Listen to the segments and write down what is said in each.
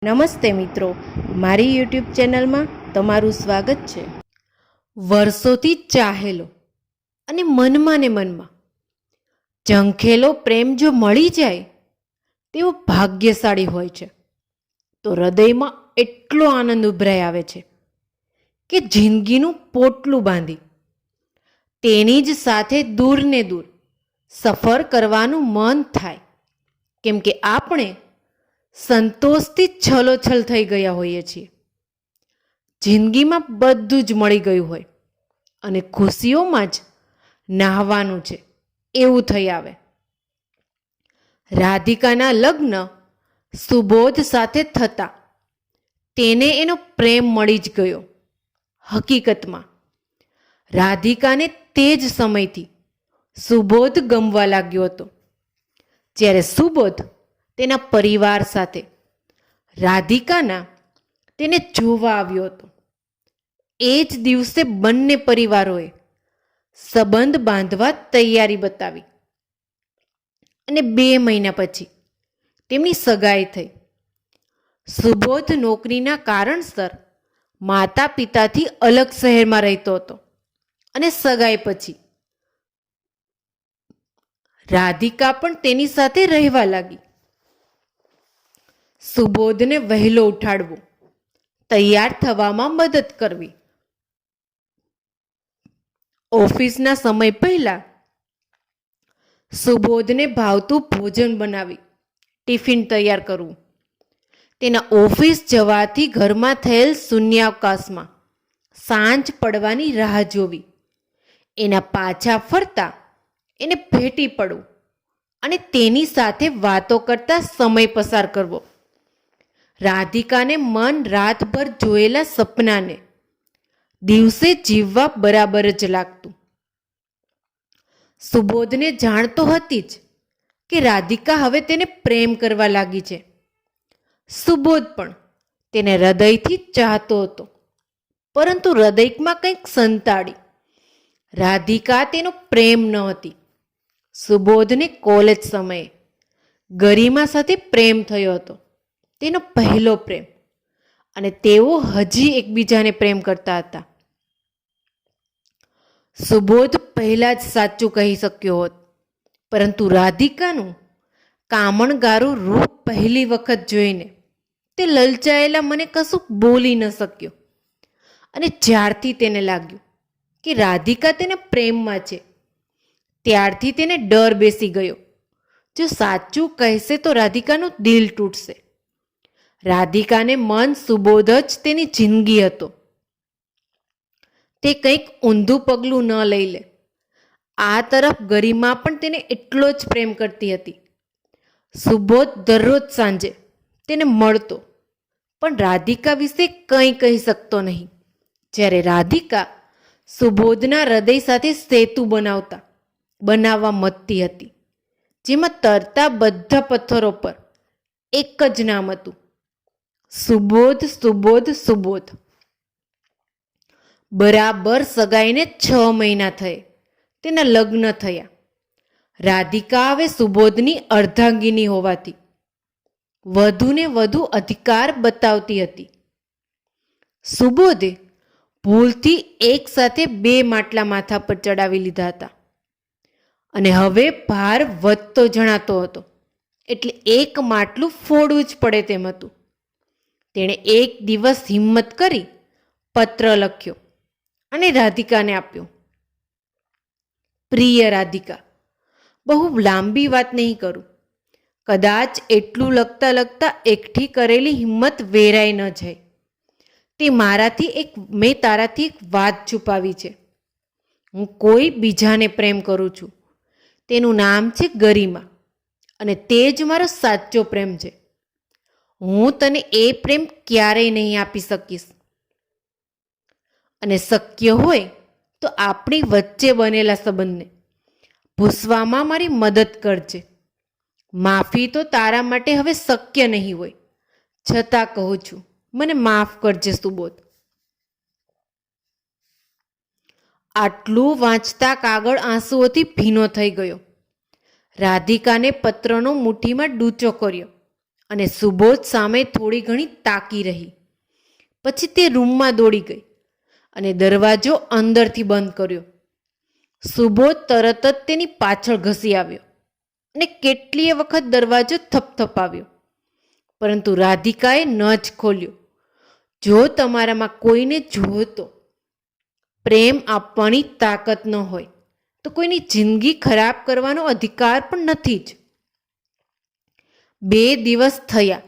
નમસ્તે મિત્રો, મારી યુટ્યુબ ચેનલમાં તમારું સ્વાગત છે. વર્ષોથી ચાહેલો અને મનમાં ને મનમાં ઝંખેલો પ્રેમ જો મળી જાય તેવો ભાગ્યશાળી હોય છે. તો હૃદયમાં એટલો આનંદ ઉભરાઈ આવે છે કે જિંદગીનું પોટલું બાંધી તેની જ સાથે દૂર ને દૂર સફર કરવાનું મન થાય, કેમ કે આપણે સંતોષથી છલોછલ થઈ ગયા હોઈએ છીએ. જિંદગીમાં બધું જ મળી ગયું હોય અને ખુશીઓમાં જ નાહવાનું છે એવું થઈ આવે. રાધિકાના લગ્ન સુબોધ સાથે થતા તેને એનો પ્રેમ મળી જ ગયો. હકીકતમાં રાધિકાને તે જ સમયથી સુબોધ ગમવા લાગ્યો હતો, જ્યારે સુબોધ તેના પરિવાર સાથે રાધિકાના તેને જોવા આવ્યો હતો. એ જ દિવસે બંને પરિવારોએ સંબંધ બાંધવા તૈયારી બતાવી અને 2 મહિના પછી તેમની સગાઈ થઈ. સુબોધ નોકરીના કારણસર માતા પિતાથી અલગ શહેરમાં રહેતો હતો અને સગાઈ પછી રાધિકા પણ તેની સાથે રહેવા લાગી. સુબોધને વહેલો ઉઠાડવો, તૈયાર થવામાં મદદ કરવી, ઓફિસના સમય પહેલા સુબોધને ભાવતું ભોજન બનાવી ટિફિન તૈયાર કરવું, તેના ઓફિસ જવાથી ઘરમાં થયેલ શૂન્યાવકાશમાં સાંજ પડવાની રાહ જોવી, એના પાછા ફરતા એને ભેટી પડવું અને તેની સાથે વાતો કરતા સમય પસાર કરવો. રાધિકાને મન રાતભર જોયેલા સપનાને દિવસે જીવવા બરાબર જ લાગતું. સુબોધને જાણતો હતી જ કે રાધિકા હવે તેને પ્રેમ કરવા લાગી છે. સુબોધ પણ તેને હૃદયથી ચાહતો હતો, પરંતુ હૃદયમાં કંઈક સંતાડી. રાધિકા તેનો પ્રેમ ન હતી. સુબોધને કોલેજ સમયે ગરિમા સાથે પ્રેમ થયો હતો, તેનો પહેલો પ્રેમ, અને તેઓ હજી એકબીજાને પ્રેમ કરતા હતા. સુબોધ પહેલા જ સાચું કહી શક્યો હોત, પરંતુ રાધિકાનું કામણગારું રૂપ પહેલી વખત જોઈને તે લલચાયેલા મને કશું બોલી ન શક્યો. અને જ્યારથી તેને લાગ્યું કે રાધિકા તેના પ્રેમમાં છે, ત્યારથી તેને ડર બેસી ગયો. જો સાચું કહેશે તો રાધિકાનું દિલ તૂટશે. રાધિકાને મન સુબોધ જ તેની જિંદગી હતો. તે કંઈક ઊંધું પગલું ન લઈ લે. આ તરફ ગરિમા પણ તેને એટલો જ પ્રેમ કરતી હતી. સુબોધ દરરોજ સાંજે તેને મળતો, પણ રાધિકા વિશે કંઈ કહી શકતો નહીં. જ્યારે રાધિકા સુબોધના હૃદય સાથે સેતુ બનાવવા મથતી હતી, જેમાં તરતા બધા પથ્થરો પર એક જ નામ હતું: સુબોધ, સુબોધ, સુબોધ. બરાબર સગાઈને 6 મહિના થયે તેના લગ્ન થયા. રાધિકા હવે સુબોધની અર્ધાંગીની હોવાથી વધુને વધુ અધિકાર બતાવતી હતી. સુબોધે ભૂલથી એક સાથે 2 માટલા માથા પર ચડાવી લીધા હતા અને હવે ભાર વધતો જણાતો હતો, એટલે એક માટલું ફોડવું જ પડે તેમ હતું. તેણે એક દિવસ હિંમત કરી પત્ર લખ્યો અને રાધિકાને આપ્યો. પ્રિય રાધિકા, બહુ લાંબી વાત નહીં કરું. કદાચ એટલું લખતા લખતા એકઠી કરેલી હિંમત વેરાઈ ન જાય. મેં તારાથી એક વાત છુપાવી છે. હું કોઈ બીજાને પ્રેમ કરું છું. તેનું નામ છે ગરિમા, અને તે જ મારો સાચો પ્રેમ છે. હું તને એ પ્રેમ ક્યારેય નહીં આપી શકીશ, અને શક્ય હોય તો આપણી વચ્ચે બનેલા સંબંધને ભૂસવામાં મારી મદદ કરજે. માફી તો તારા માટે હવે શક્ય નહીં હોય, છતાં કહું છું, મને માફ કરજે સુબોધ. આટલું વાંચતા કાગળ આંસુઓથી ભીનો થઈ ગયો. રાધિકાને પત્રનો મુઠ્ઠીમાં ડૂચો કર્યો અને સુબોધ સામે થોડી ઘણી તાકી રહી. પછી તે રૂમમાં દોડી ગઈ અને દરવાજો અંદરથી બંધ કર્યો. સુબોધ તરત જ તેની પાછળ ઘસી આવ્યો અને કેટલીય વખત દરવાજો થપથપાવ્યો, પરંતુ રાધિકાએ ન જ ખોલ્યો. જો તમારામાં કોઈને જોતો પ્રેમ આપવાની તાકાત ન હોય તો કોઈની જિંદગી ખરાબ કરવાનો અધિકાર પણ નથી જ. 2 દિવસ થયા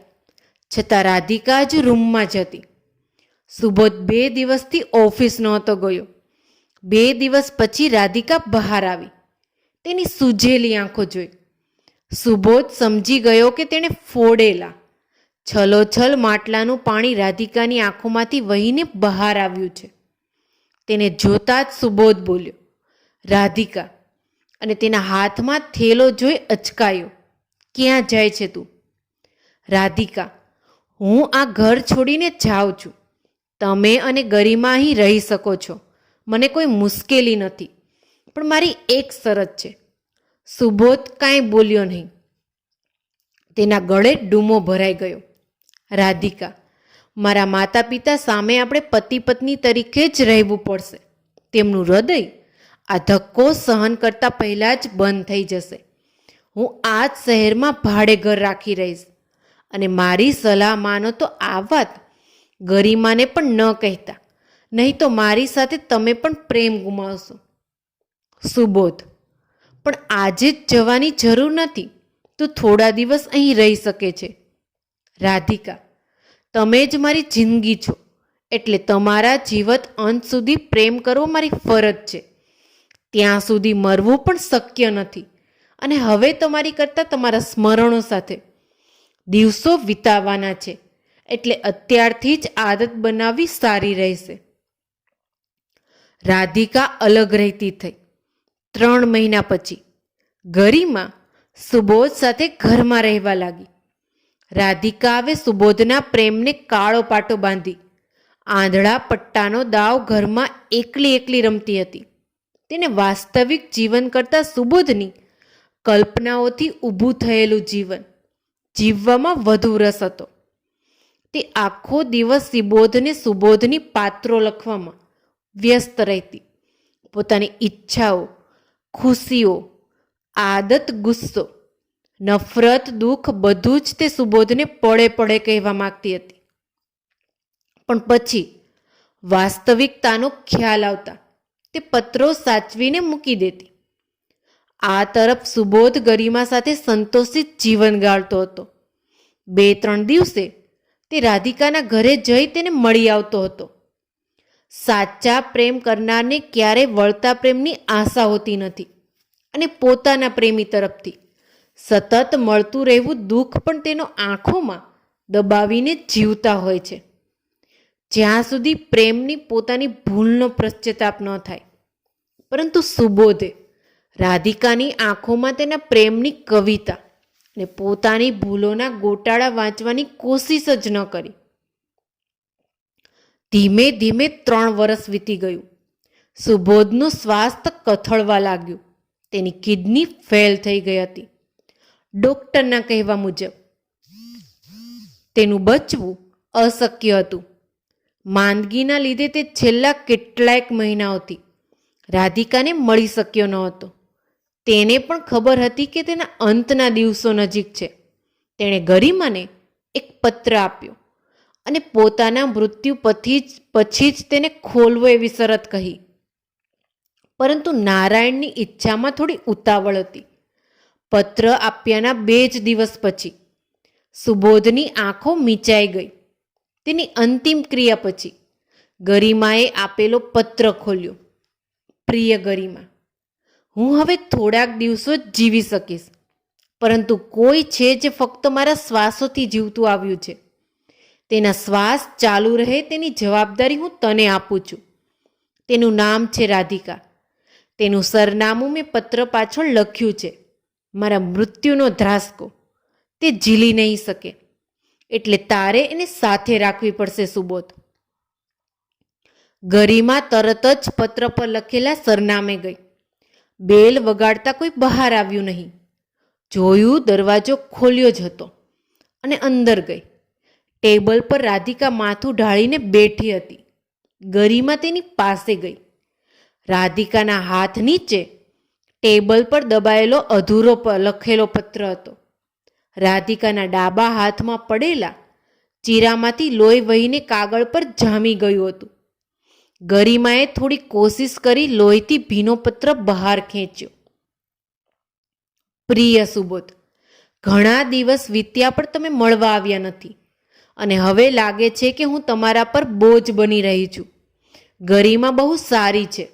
છતાં રાધિકા જ રૂમમાં જ હતી. સુબોધ 2 દિવસથી ઓફિસ નહોતો ગયો. 2 દિવસ પછી રાધિકા બહાર આવી. તેની સૂજેલી આંખો જોઈ સુબોધ સમજી ગયો કે તેણે ફોડેલા છલોછલ માટલાનું પાણી રાધિકાની આંખોમાંથી વહીને બહાર આવ્યું છે. તેને જોતા જ સુબોધ બોલ્યો, રાધિકા, અને તેના હાથમાં થેલો જોઈ અચકાયો. ક્યાં જાય છે તું? રાધિકા, હું આ ઘર છોડીને જાઉં છું. તમે અને ગરિમા અહીં રહી શકો છો, મને કોઈ મુશ્કેલી નથી, પણ મારી એક શરત છે. સુબોધ કાંઈ બોલ્યો નહીં. તેના ગળે ડૂમો ભરાઈ ગયો. રાધિકા, મારા માતા પિતા સામે આપણે પતિ પત્ની તરીકે જ રહેવું પડશે. તેમનું હૃદય આ ધક્કો સહન કરતા પહેલાં જ બંધ થઈ જશે. હું આ જ શહેરમાં ભાડે ઘર રાખી રહીશ, અને મારી સલાહ માનો તો આ વાત ગરિમાને પણ ન કહેતા, નહીં તો મારી સાથે તમે પણ પ્રેમ ગુમાવશો. સુબોધ, પણ આજે જ જવાની જરૂર નથી. તું થોડા દિવસ અહીં રહી શકે છે. રાધિકા, તમે જ મારી જિંદગી છો, એટલે તમારા જીવત અંત સુધી પ્રેમ કરવો મારી ફરજ છે. ત્યાં સુધી મરવું પણ શક્ય નથી, અને હવે તમારી કરતાં તમારા સ્મરણો સાથે દિવસો વિતાવવાના છે, એટલે અત્યારથી જ આદત બનાવવી સારી રહેશે. રાધિકા અલગ રહેતી થઈ. 3 મહિના પછી ગરિમા સુબોધ સાથે ઘરમાં રહેવા લાગી. રાધિકા હવે સુબોધના પ્રેમને કાળો પાટો બાંધી આંધળા પટ્ટાનો દાવ ઘરમાં એકલી એકલી રમતી હતી. તેને વાસ્તવિક જીવન કરતાં સુબોધની કલ્પનાઓથી ઊભું થયેલું જીવન જીવવામાં વધુ રસ હતો. તે આખો દિવસ સુબોધની પાત્રો લખવામાં વ્યસ્ત રહેતી. પોતાની ઈચ્છાઓ, ખુશીઓ, આદત, ગુસ્સો, નફરત, દુઃખ બધું જ તે સુબોધને પડે પડે કહેવા માંગતી હતી. પણ પછી વાસ્તવિકતાનો ખ્યાલ આવતા તે પત્રો સાચવીને મૂકી દેતી. આ તરફ સુબોધ ગરિમા સાથે સંતોષિત જીવન ગાળતો હતો. 2-3 દિવસે તે રાધિકાના ઘરે જઈ તેને મળી આવતો હતો. સાચા પ્રેમ કરનારને ક્યારે વળતા પ્રેમની આશા હોતી નથી, અને પોતાના પ્રેમી તરફથી સતત મળતું રહેવું દુઃખ પણ તેનો આંખોમાં દબાવીને જીવતા હોય છે, જ્યાં સુધી પ્રેમની પોતાની ભૂલનો પશ્ચાતાપ ન થાય. પરંતુ સુબોધે રાધિકાની આંખોમાં તેના પ્રેમની કવિતા અને પોતાની ભૂલોના ગોટાળા વાંચવાની કોશિશ જ ન કરી. ધીમે ધીમે 3 વર્ષ વીતી ગયું. સુબોધનું સ્વાસ્થ્ય કથળવા લાગ્યું. તેની કિડની ફેલ થઈ ગઈ હતી. ડોક્ટરના કહેવા મુજબ તેનું બચવું અશક્ય હતું. માંદગીના લીધે તે છેલ્લા કેટલાક મહિનાઓથી રાધિકાને મળી શક્યો ન હતો. તેને પણ ખબર હતી કે તેના અંતના દિવસો નજીક છે. તેણે ગરિમાને એક પત્ર આપ્યો અને પોતાના મૃત્યુ પછી જ તેને ખોલવો એવી શરત કહી. પરંતુ નારાયણની ઈચ્છામાં થોડી ઉતાવળ હતી. પત્ર આપ્યાના 2 જ દિવસ પછી સુબોધની આંખો મીચાઈ ગઈ. તેની અંતિમ ક્રિયા પછી ગરિમાએ આપેલો પત્ર ખોલ્યો. પ્રિય ગરિમા, હું હવે થોડાક દિવસો જ જીવી શકીશ, પરંતુ કોઈ છે જે ફક્ત મારા શ્વાસોથી જીવતું આવ્યું છે. તેના શ્વાસ ચાલુ રહે તેની જવાબદારી હું તને આપું છું. તેનું નામ છે રાધિકા. તેનું સરનામું મેં પત્ર પાછળ લખ્યું છે. મારા મૃત્યુનો ધ્રાસકો તે ઝીલી નહીં શકે, એટલે તારે એને સાથે રાખવી પડશે સુબોધ. ગરિમા તરત જ પત્ર પર લખેલા સરનામે ગઈ. બેલ વગાડતા કોઈ બહાર આવ્યું નહીં. જોયું, દરવાજો ખોલ્યો જ હતો. અને અંદર ગઈ. ટેબલ પર રાધિકા માથું ઢાળીને બેઠી હતી. ગરિમા તેની પાસે ગઈ. રાધિકાના હાથ નીચે ટેબલ પર દબાયેલો અધૂરો લખેલો પત્ર હતો. રાધિકાના ડાબા હાથમાં પડેલા ચીરામાંથી લોહી વહીને કાગળ પર જામી ગયું હતું. ગરિમાએ થોડી કોશિશ કરી લોહીથી ભીનો પત્ર બહાર ખેંચ્યો. પ્રિય સુબોધ, ઘણા દિવસ વીત્યા પણ તમે મળવા આવ્યા નથી અને હવે લાગે છે કે હું તમારા પર બોજ બની રહી છું. ગરિમા બહુ સારી છે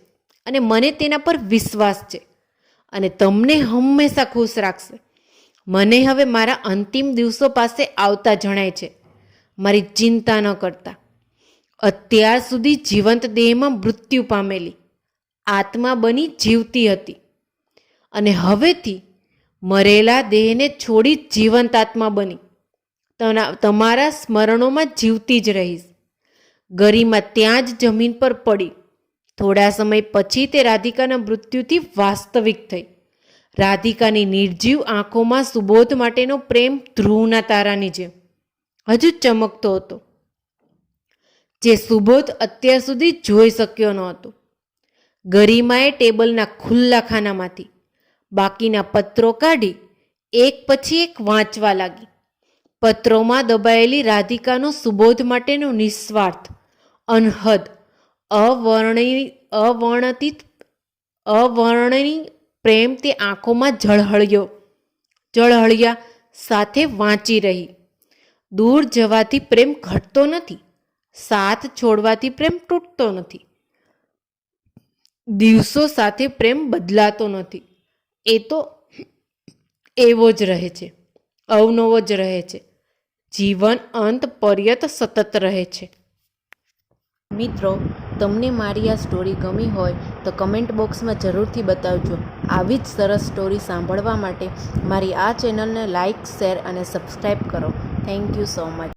અને મને તેના પર વિશ્વાસ છે અને તમને હંમેશા ખુશ રાખશે. મને હવે મારા અંતિમ દિવસો પાસે આવતા જણાય છે. મારી ચિંતા ન કરતા. અત્યાર સુધી જીવંત દેહમાં મૃત્યુ પામેલી આત્મા બની જીવતી હતી અને હવેથી મરેલા દેહને છોડી જીવંત આત્મા બની તમારા સ્મરણોમાં જીવતી જ રહીશ. ગરિમા ત્યાં જ જમીન પર પડી. થોડા સમય પછી તે રાધિકાના મૃત્યુથી વાસ્તવિક થઈ. રાધિકાની નિર્જીવ આંખોમાં સુબોધ માટેનો પ્રેમ ધ્રુવના તારાની જેમ હજુ ચમકતો હતો, જે સુબોધ અત્યાર સુધી જોઈ શક્યો ન હતો. ગરિમાએ ટેબલના ખુલ્લા ખાનામાંથી બાકીના પત્રો કાઢી એક પછી એક વાંચવા લાગી. પત્રોમાં દબાયેલી રાધિકાનો સુબોધ માટેનો નિસ્વાર્થ, અનહદ, અવર્ણનીય પ્રેમ તે આંખોમાં ઝળહળ્યા સાથે વાંચી રહી. દૂર જવાથી પ્રેમ ઘટતો નથી, સાથ છોડવાથી પ્રેમ તૂટતો નથી, દિવસો સાથે પ્રેમ બદલાતો નથી. એ તો એવો જ રહે છે, અવનવો જ રહે છે. જીવન અંત પર્યંત સતત રહે છે. મિત્રો, તમને મારી આ સ્ટોરી ગમી હોય તો કમેન્ટ બોક્સમાં જરૂરથી બતાવજો. આવી જ સરસ સ્ટોરી સાંભળવા માટે મારી આ ચેનલને લાઇક, શેર અને સબસ્ક્રાઈબ કરો. Thank you so much.